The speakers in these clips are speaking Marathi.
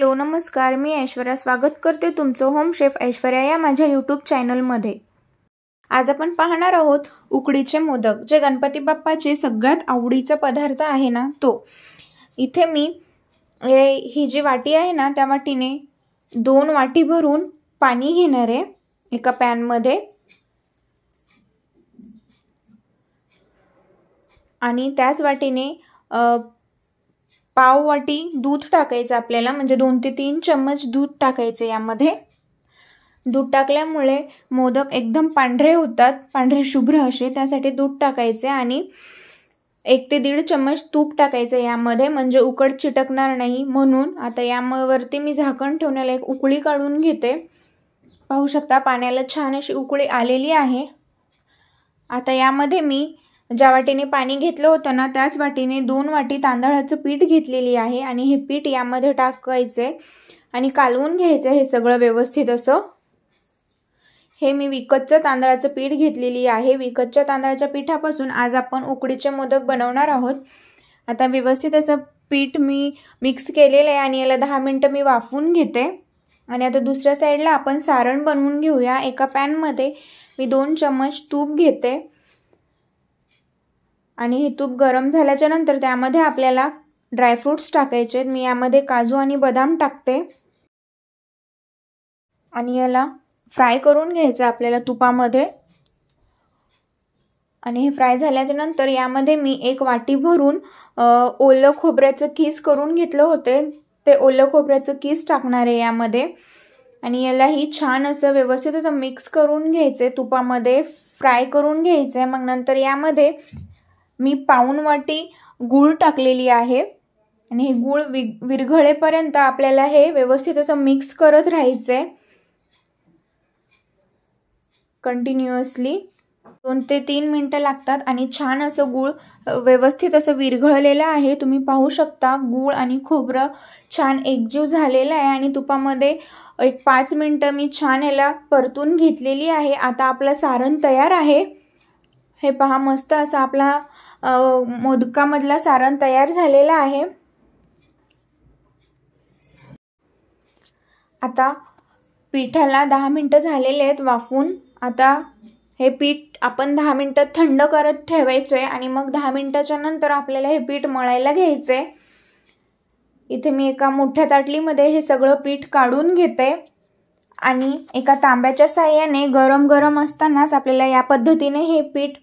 हॅलो नमस्कार, मी ऐश्वर्या स्वागत करते तुमचं होम शेफ ऐश्वर्या या माझ्या यूट्यूब चॅनलमध्ये। आज आपण पाहणार आहोत उकडीचे मोदक, जे गणपती बाप्पाचे सगळ्यात आवडीचा पदार्थ आहे ना तो। इथे मी ही जी वाटी आहे ना त्या वाटीने 2 वाटी भरून पाणी घेणार आहे एका पॅन मध्ये, आणि त्याच वाटीने पाव वाटी दूध टाकायचं आपल्याला, म्हणजे 2 ते 3 चम्मच दूध टाकायचे यामध्ये। दूध टाकल्यामुळे मोदक एकदम पांढरे होतात, पांढरे शुभ्र असे, त्यासाठी दूध टाकायचे। आणि 1 ते 1.5 चम्मच तूप टाकायचे यामध्ये, म्हणजे उकड चिटकणार नाही म्हणून। आता यावरती मी झाकण ठेवून एक उकळी काढून घेते। पाहू शकता पाण्याला छान अशी उकळी आलेली आहे। आता यामध्ये मी ज्या वाटीने पाणी घेतलं होतं ना त्याच वाटीने 2 वाटी तांदळाचं पीठ घेतलेली आहे, आणि हे पीठ यामध्ये टाकायचे आणि कालवून घ्यायचं हे सगळं व्यवस्थित असं। हे मी विकतचं तांदळाचं पीठ घेतलेली आहे। विकतच्या तांदळाच्या पिठापासून आज आपण उकडीचे मोदक बनवणार आहोत। आता व्यवस्थित असं पीठ मी मिक्स केलेलं आहे आणि याला 10 मिनिटं मी वाफवून घेते। आणि आता दुसऱ्या साईडला आपण सारण बनवून घेऊया। एका पॅन मध्ये मी 2 चम्मच तूप घेते, आणि हे तूप गरम झाल्याच्या नंतर त्यामध्ये आपल्याला ड्रायफ्रुट्स टाकायचे। मी यामध्ये काजू आणि बदाम टाकते, आणि याला फ्राय करून घ्यायचं आपल्याला तुपामध्ये। आणि हे फ्राय झाल्याच्या नंतर यामध्ये मी 1 वाटी भरून ओलं खोबऱ्याचं कीस करून घेतलं होते, ते ओलं खोबऱ्याचं कीस टाकणार आहे यामध्ये। आणि याला ही छान असं व्यवस्थित असं मिक्स करून घ्यायचे, तुपामध्ये फ्राय करून घ्यायचे। मग नंतर यामध्ये मी पाऊण वाटी गूळ टाकलेली आहे, आणि हे गूळ विरघळेपर्यंत आपल्याला हे व्यवस्थित असं मिक्स करत राहायचे कंटिन्युअसली। 2 ते 3 मिनिटं लागतात, आणि छान असं गूळ व्यवस्थित असं विरघळलेलं आहे। तुम्ही पाहू शकता गूळ आणि खोबरं छान एकजीव झालेलं आहे, आणि तुपामध्ये 5 मिनिटं मी छान याला परतून घेतलेली आहे। आता आपलं सारण तयार आहे। हे पहा, मस्त असा आपला मोदकामधला सारण तयार झालेला आहे। आता पिठाला 10 मिनिटं झालेले आहेत वाफवून। आता हे पीठ आपण 10 मिनिटं थंड करत ठेवायचे, आणि मग 10 मिनिटाच्या नंतर आपल्याला हे पीठ मळायला घ्यायचे। इथे मी एका मोठ्या ताटलीमध्ये हे सगळं पीठ काढून घेते, आणि एका तांब्याच्या साहाय्याने गरम गरम असतानाच आपल्याला या पद्धतीने हे पीठ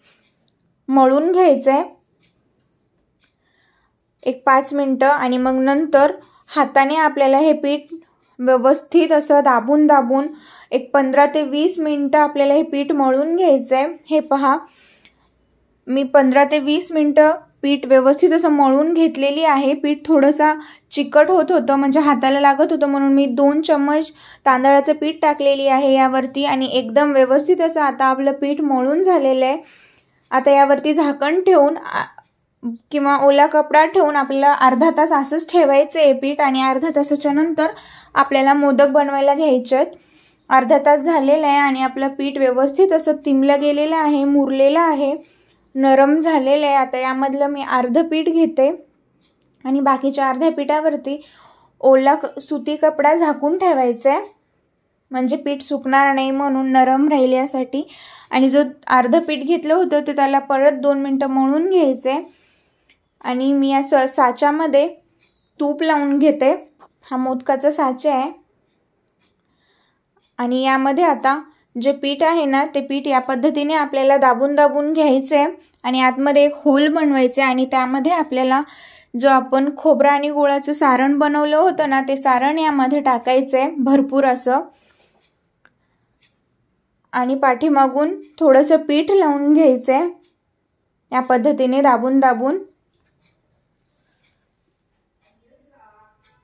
मळून घ्यायचंय 5 मिनिटं। आणि मग नंतर हाताने आपल्याला हे पीठ व्यवस्थित असं दाबून 15 ते 20 मिनिटं आपल्याला हे पीठ मळून घ्यायचंय। हे पहा, मी 15 ते 20 मिनिटं पीठ व्यवस्थित असं मळून घेतलेली आहे। पीठ थोडंसं चिकट होत होतं, म्हणजे हाताला लागत होतं, म्हणून मी 2 चम्मच तांदळाचं पीठ टाकलेली आहे यावरती, आणि एकदम व्यवस्थित असं आता आपलं पीठ मळून झालेलं आहे। आता यावरती झाकण ठेवून किंवा ओला कपडा ठेवून आपल्याला अर्धा तास असंच ठेवायचं आहे पीठ, आणि अर्धा तासाच्या नंतर आपल्याला मोदक बनवायला घ्यायचे आहेत। अर्धा तास झालेला आहे, आणि आपलं पीठ व्यवस्थित असं तिंबलं गेलेलं आहे, मुरलेलं आहे, नरम झालेलं आहे। आता यामधलं मी अर्धं पीठ घेते, आणि बाकीच्या अर्ध्या पिठावरती ओला सुती कपडा झाकून ठेवायचा आहे, म्हणजे पीठ सुकणार नाही म्हणून, नरम राहील यासाठी। आणि जो अर्धं पीठ घेतलं होतं ते त्याला परत 2 मिनिटं मळून घ्यायचे। आणि मी असं साच्यामध्ये तूप लावून घेते, हा मोदकाचा साचा आहे। आणि यामध्ये आता जे पीठ आहे ना ते पीठ या पद्धतीने आपल्याला दाबून घ्यायचे, आणि आतमध्ये एक होल बनवायचे, आणि त्यामध्ये आपल्याला जो आपण खोबरं आणि गुळाचं सारण बनवलं होतं ना ते सारण यामध्ये टाकायचंय भरपूर असं, आणि पाठीमागून थोडंसं पीठ लावून घ्यायचंय या पद्धतीने दाबून।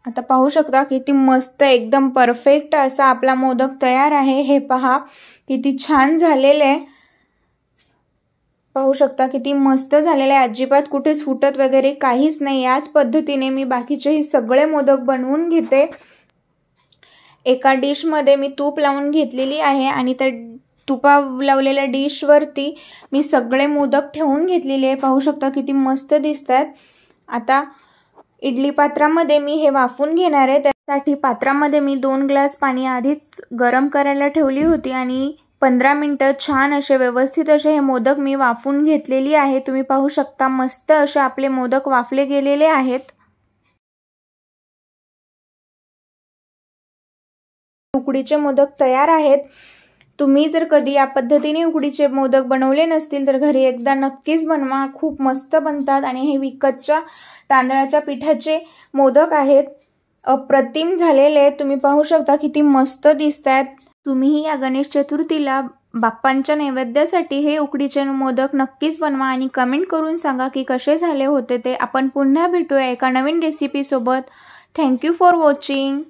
आता पाहू शकता किती मस्त एकदम परफेक्ट असा आपला मोदक तयार आहे। हे पहा किती छान झालेले आहे, पाहू शकता किती मस्त झालेले आहे, अजिबात कुठेच फुटत वगैरे काहीच नाही। याच पद्धतीने मी बाकीचे सगळे मोदक बनवून घेते। एका डिश मध्ये मी तूप लावून घेतलेली आहे, आणि त्या तुपा लावलेल्या डिश वरती मी सगळे मोदक ठेवून घेतलेले आहे। पाहू शकता किती मस्त दिसतात। आता इडली पात्रामध्ये मी हे वाफवून घेणार आहे। साठी पात्रामध्ये मी 2 ग्लास पाणी आधीच गरम करायला ठेवली होती आणि 15 मिनिटं छान असे व्यवस्थित असे हे मोदक मी वाफून घेतलेली आहे। तुम्ही पाहू शकता मस्त असे आपले मोदक वाफले गेलेले आहेत। उकडीचे मोदक तयार आहेत। तुम्ही जर कधी या पद्धतीने उकडीचे मोदक बनवले नसतील तर घरी एकदा नक्कीच बनवा, खूप मस्त बनतात आणि हे विकतच्या तांदळाच्या पिठाचे मोदक आहेत। अप्रतिम झालेले तुम्ही पाहू शकता किती मस्त दिसतात। तुम्हीही या गणेश चतुर्थीला बाप्पांच्या नैवेद्यासाठी हे उकडीचे मोदक नक्कीच बनवा आणि कमेंट करून सांगा की कसे झाले होते ते। आपण पुन्हा भेटूया एका नवीन रेसिपी सोबत। Thank you for watching.